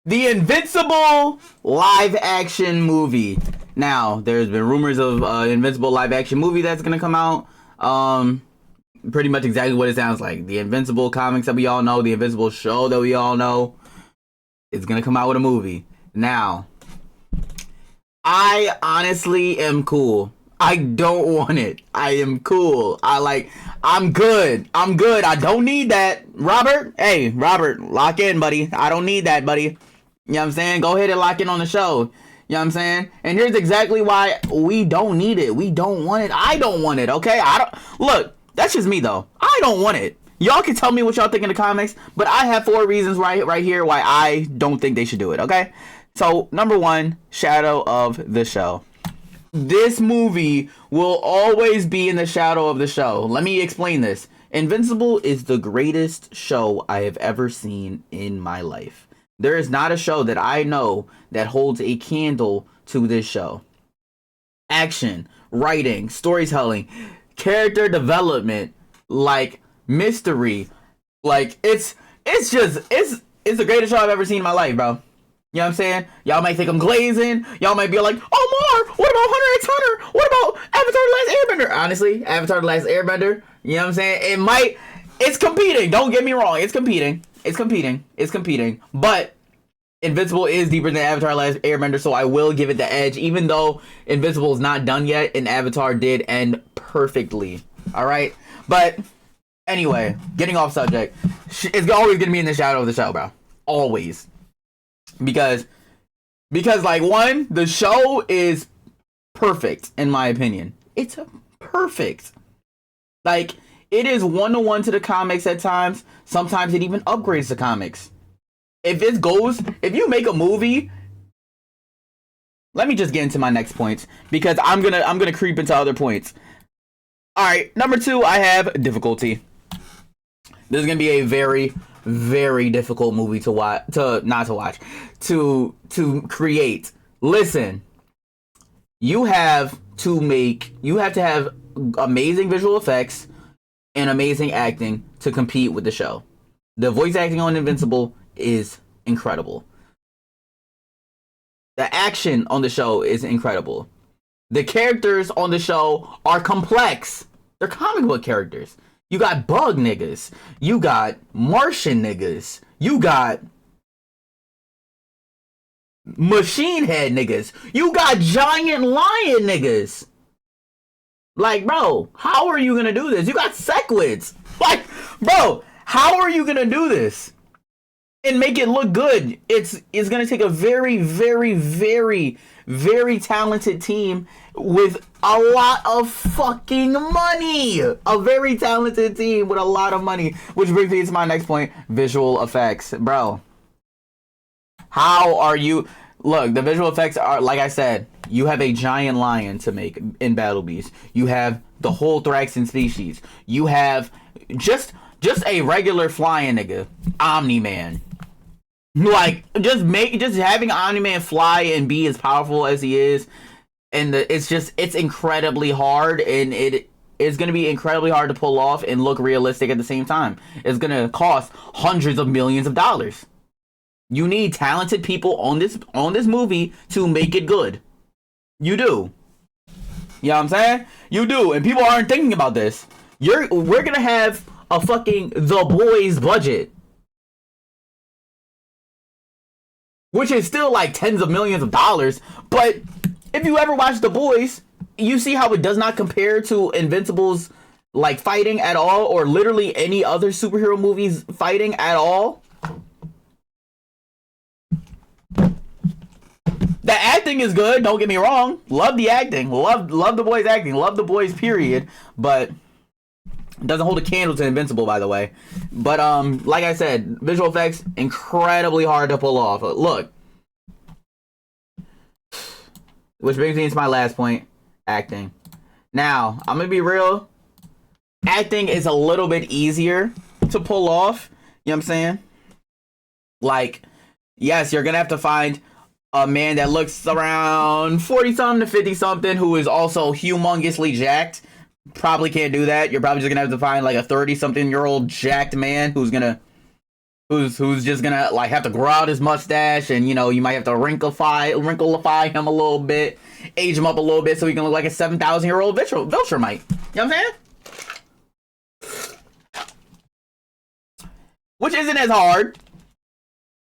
The Invincible live action movie. Now, there's been rumors of Invincible live action movie that's gonna come out. Pretty much exactly what it sounds like. The Invincible comics that we all know, the Invincible show that we all know, is gonna come out with a movie. Now, I honestly am cool. I don't want it. I am cool. I'm good. I don't need that. Robert, hey, Robert, lock in, buddy. I don't need that, buddy. You know what I'm saying? Go ahead and lock in on the show. You know what I'm saying? And here's exactly why we don't need it. We don't want it. I don't want it, okay? Look, that's just me, though. I don't want it. Y'all can tell me what y'all think in the comments, but I have 4 reasons right here why I don't think they should do it, okay? So, number 1, shadow of the show. This movie will always be in the shadow of the show. Let me explain this. Invincible is the greatest show I have ever seen in my life. There is not a show that I know that holds a candle to this show. Action, writing, storytelling, character development, like mystery, like it's the greatest show I've ever seen in my life, bro. You know what I'm saying? Y'all might think I'm glazing. Y'all might be like, oh, Mar, what about Hunter x Hunter? What about Avatar The Last Airbender? Honestly, Avatar The Last Airbender, you know what I'm saying? It's competing. Don't get me wrong. It's competing. But Invincible is deeper than Avatar The Last Airbender, so I will give it the edge, even though Invincible is not done yet, and Avatar did end perfectly. Alright? But, anyway, getting off subject. It's always going to be in the shadow of the show, bro. Always. Because like, 1, the show is perfect, in my opinion. It's perfect. Like, it is 1-to-1 to the comics at times. Sometimes it even upgrades the comics. If you make a movie, let me just get into my next points, because I'm gonna creep into other points. Alright, number 2, I have difficulty. This is gonna be a very, very difficult movie to create. Listen, you have to have amazing visual effects and amazing acting to compete with the show. The voice acting on Invincible is incredible. The action on the show is incredible. The characters on the show are complex. They're comic book characters. You got bug niggas. You got Martian niggas. You got machine head niggas. You got giant lion niggas. Like, bro, how are you gonna do this? You got sequids. Like, bro, how are you gonna do this and make it look good? It's gonna take a very, very, very, very talented team with a lot of fucking money. A very talented team with a lot of money. Which brings me to my next point. Visual effects. Bro, how are you... Look, the visual effects are, like I said, you have a giant lion to make in Battle Beast. You have the whole Thraxan species. You have just a regular flying nigga, Omni-Man. Like, just having Omni-Man fly and be as powerful as he is, and it's incredibly hard, and it's gonna be incredibly hard to pull off and look realistic at the same time. It's gonna cost hundreds of millions of dollars. You need talented people on this movie to make it good. You do. You know what I'm saying? You do, and people aren't thinking about this. We're gonna have a fucking The Boys budget, which is still like tens of millions of dollars. But if you ever watch The Boys, you see how it does not compare to Invincible's like fighting at all, or literally any other superhero movies fighting at all. The acting is good, don't get me wrong. Love the acting. Love The Boys acting. Love The Boys period. But it doesn't hold a candle to Invincible, by the way. But like I said, visual effects incredibly hard to pull off. Look. Which brings me to my last point, acting. Now, I'm gonna be real. Acting is a little bit easier to pull off. You know what I'm saying? Like, yes, you're gonna have to find a man that looks around 40-something to 50-something who is also humongously jacked. Probably can't do that. You're probably just gonna have to find like a 30-something-year-old jacked man who's gonna who's just gonna like have to grow out his mustache, and you know you might have to wrinkleify him a little bit, age him up a little bit so he can look like a 7,000-year-old Viltrumite. You know what I'm saying? Which isn't as hard,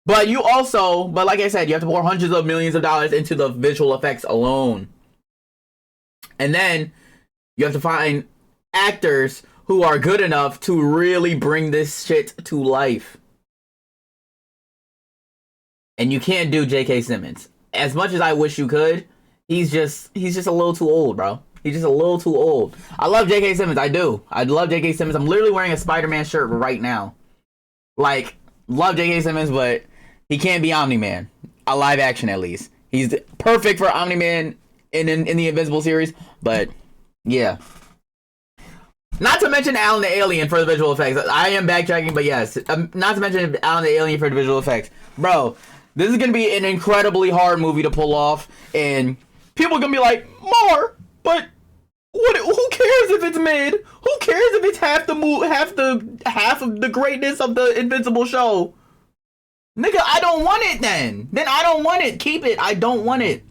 but like I said, you have to pour hundreds of millions of dollars into the visual effects alone, and then you have to find actors who are good enough to really bring this shit to life. And you can't do J.K. Simmons. As much as I wish you could, he's just a little too old, bro. He's just a little too old. I love J.K. Simmons. I do. I love J.K. Simmons. I'm literally wearing a Spider-Man shirt right now. Like, love J.K. Simmons, but he can't be Omni-Man. A live action, at least. He's perfect for Omni-Man in the Invincible series, but yeah. Not to mention Alan the Alien for the visual effects. I am backtracking, but yes. Not to mention Alan the Alien for the visual effects. Bro, this is going to be an incredibly hard movie to pull off, and people are going to be like, Mar, but who cares if it's mid? Who cares if it's half of the greatness of the Invincible show? Nigga, I don't want it then. Then I don't want it. Keep it. I don't want it.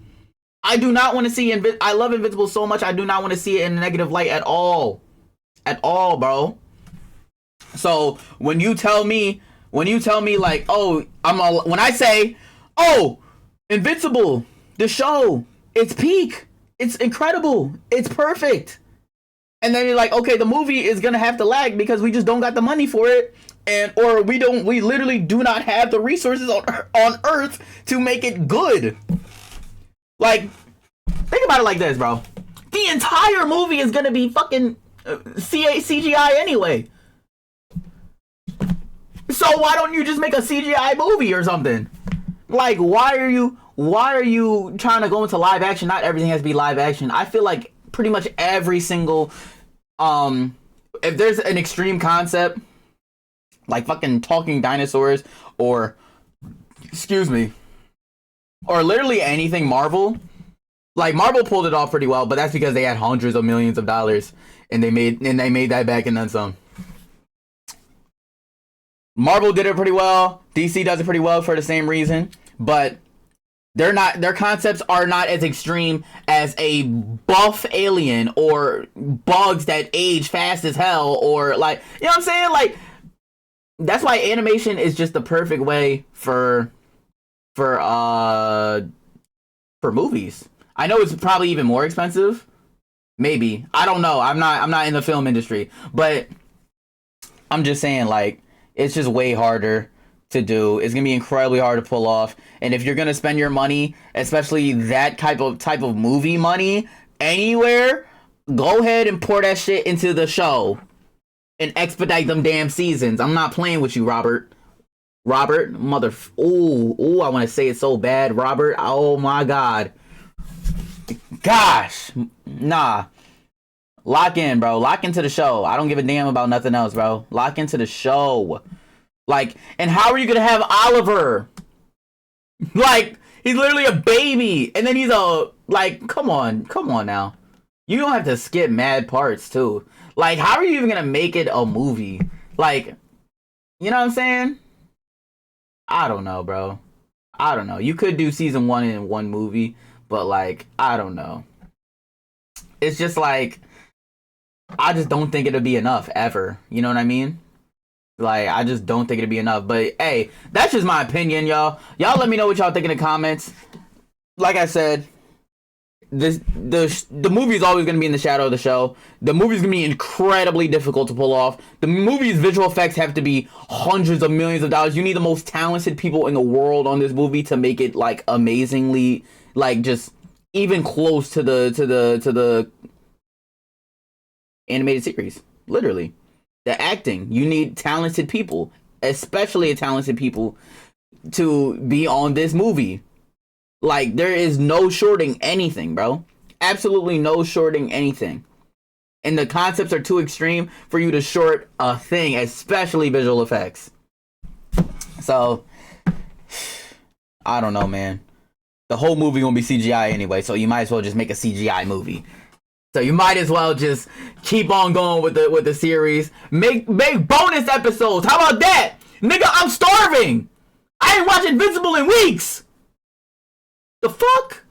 I do not want to see I love Invincible so much. I do not want to see it in a negative light at all. At all, bro. So when you tell me like, oh, when I say, oh, Invincible, the show, it's peak, it's incredible, it's perfect, and then you're like, okay, the movie is gonna have to lag because we just don't got the money for it, or we literally do not have the resources on Earth to make it good. Like, think about it like this, bro. The entire movie is gonna be fucking CGI anyway. So why don't you just make a CGI movie or something? Like, why are you trying to go into live action? Not everything has to be live action. I feel like pretty much every single if there's an extreme concept like fucking talking dinosaurs or literally anything Marvel, like Marvel pulled it off pretty well, but that's because they had hundreds of millions of dollars and they made that back and then some. Marvel did it pretty well. DC does it pretty well for the same reason, but their concepts are not as extreme as a buff alien or bugs that age fast as hell, or like, you know what I'm saying? Like, that's why animation is just the perfect way for movies. I know it's probably even more expensive. Maybe. I don't know. I'm not in the film industry, but I'm just saying, like, it's just way harder to do. It's gonna be incredibly hard to pull off. And if you're gonna spend your money, especially that type of movie money, anywhere, go ahead and pour that shit into the show and expedite them damn seasons. I'm not playing with you, Robert. Ooh, I want to say it so bad, Robert. Oh my god. Gosh, nah. Lock in, bro. Lock into the show. I don't give a damn about nothing else, bro. Lock into the show. Like, and how are you gonna have Oliver? Like, he's literally a baby, and then he's like, come on now. You don't have to skip mad parts too. Like, how are you even gonna make it a movie? Like, you know what I'm saying? I don't know, bro. I don't know. You could do season 1 in one movie, but like, I don't know. It's just like, I just don't think it'll be enough ever. You know what I mean? Like, I just don't think it'll be enough. But hey, that's just my opinion, y'all. Y'all let me know what y'all think in the comments. Like I said, the movie is always going to be in the shadow of the show. The movie is going to be incredibly difficult to pull off. The movie's visual effects have to be hundreds of millions of dollars. You need the most talented people in the world on this movie to make it like amazingly, like, just even close to the animated series. Literally. The acting, you need talented people, especially talented people, to be on this movie. Like, there is no shorting anything, bro. Absolutely no shorting anything. And the concepts are too extreme for you to short a thing, especially visual effects. So, I don't know, man. The whole movie gonna be CGI anyway, so you might as well just make a CGI movie. So you might as well just keep on going with the series. Make bonus episodes. How about that? Nigga, I'm starving. I ain't watched Invincible in weeks. The fuck?